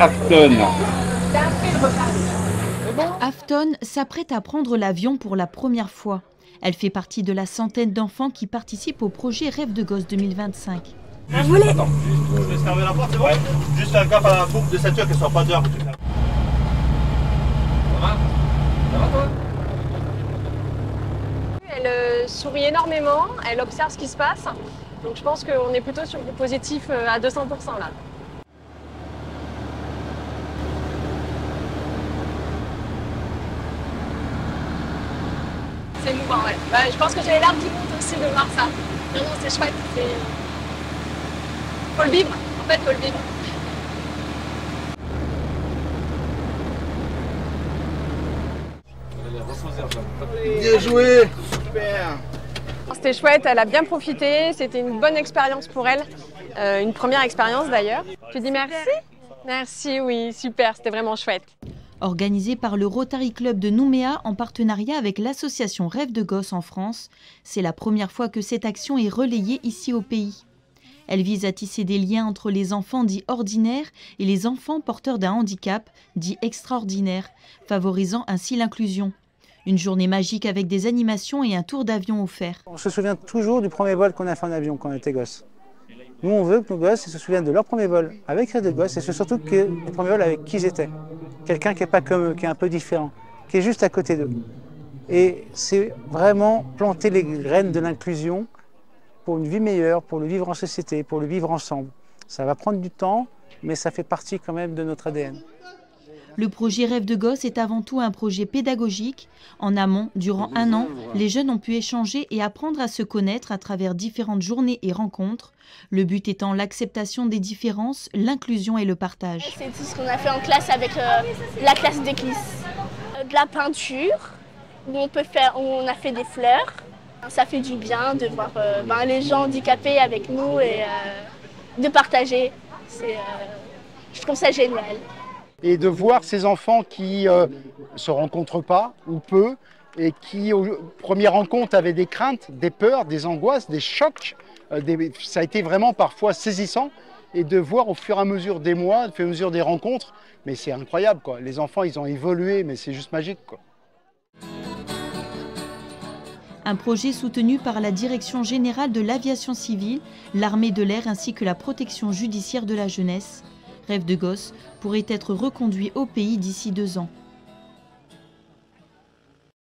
Afton. Afton s'apprête à prendre l'avion pour la première fois. Elle fait partie de la centaine d'enfants qui participent au projet Rêve de gosse 2025. Vous voulez? Je laisse fermer la porte, c'est bon? Ouais. Juste un gaffe à la boucle de ceinture, qu'elle soit pas dehors. Ça va? Ça va toi? Elle sourit énormément, elle observe ce qui se passe. Donc je pense qu'on est plutôt sur du positif à 200% là. C'est mouvant, ouais. Bah, je pense que j'ai les larmes qui montent aussi de voir ça. Vraiment, c'est chouette. Faut le vivre. En fait, faut le vivre. Bien joué. Super. C'était chouette, elle a bien profité. C'était une bonne expérience pour elle. Une première expérience d'ailleurs. Tu dis merci? Merci, oui, super. C'était vraiment chouette. Organisée par le Rotary Club de Nouméa en partenariat avec l'association Rêve de gosse en France, c'est la première fois que cette action est relayée ici au pays. Elle vise à tisser des liens entre les enfants dits ordinaires et les enfants porteurs d'un handicap dit extraordinaire, favorisant ainsi l'inclusion. Une journée magique avec des animations et un tour d'avion offert. On se souvient toujours du premier vol qu'on a fait en avion quand on était gosse. Nous, on veut que nos gosses se souviennent de leur premier vol avec Rêve de gosse et c'est surtout que le premier vol avec qui ils étaient. Quelqu'un qui n'est pas comme eux, qui est un peu différent, qui est juste à côté d'eux. Et c'est vraiment planter les graines de l'inclusion pour une vie meilleure, pour le vivre en société, pour le vivre ensemble. Ça va prendre du temps, mais ça fait partie quand même de notre ADN. Le projet Rêve de gosse est avant tout un projet pédagogique. En amont, durant un an, les jeunes ont pu échanger et apprendre à se connaître à travers différentes journées et rencontres. Le but étant l'acceptation des différences, l'inclusion et le partage. C'est tout ce qu'on a fait en classe avec la classe d'église. De la peinture, où on a fait des fleurs. Ça fait du bien de voir les gens handicapés avec nous et de partager. Je trouve ça génial. Et de voir ces enfants qui se rencontrent pas ou peu et qui, aux premières rencontres, avaient des craintes, des peurs, des angoisses, des chocs. Ça a été vraiment parfois saisissant. Et de voir au fur et à mesure des mois, au fur et à mesure des rencontres, mais c'est incroyable, quoi. Les enfants, ils ont évolué, mais c'est juste magique, quoi. Un projet soutenu par la Direction générale de l'aviation civile, l'armée de l'air ainsi que la protection judiciaire de la jeunesse. Rêve de gosse pourrait être reconduit au pays d'ici 2 ans.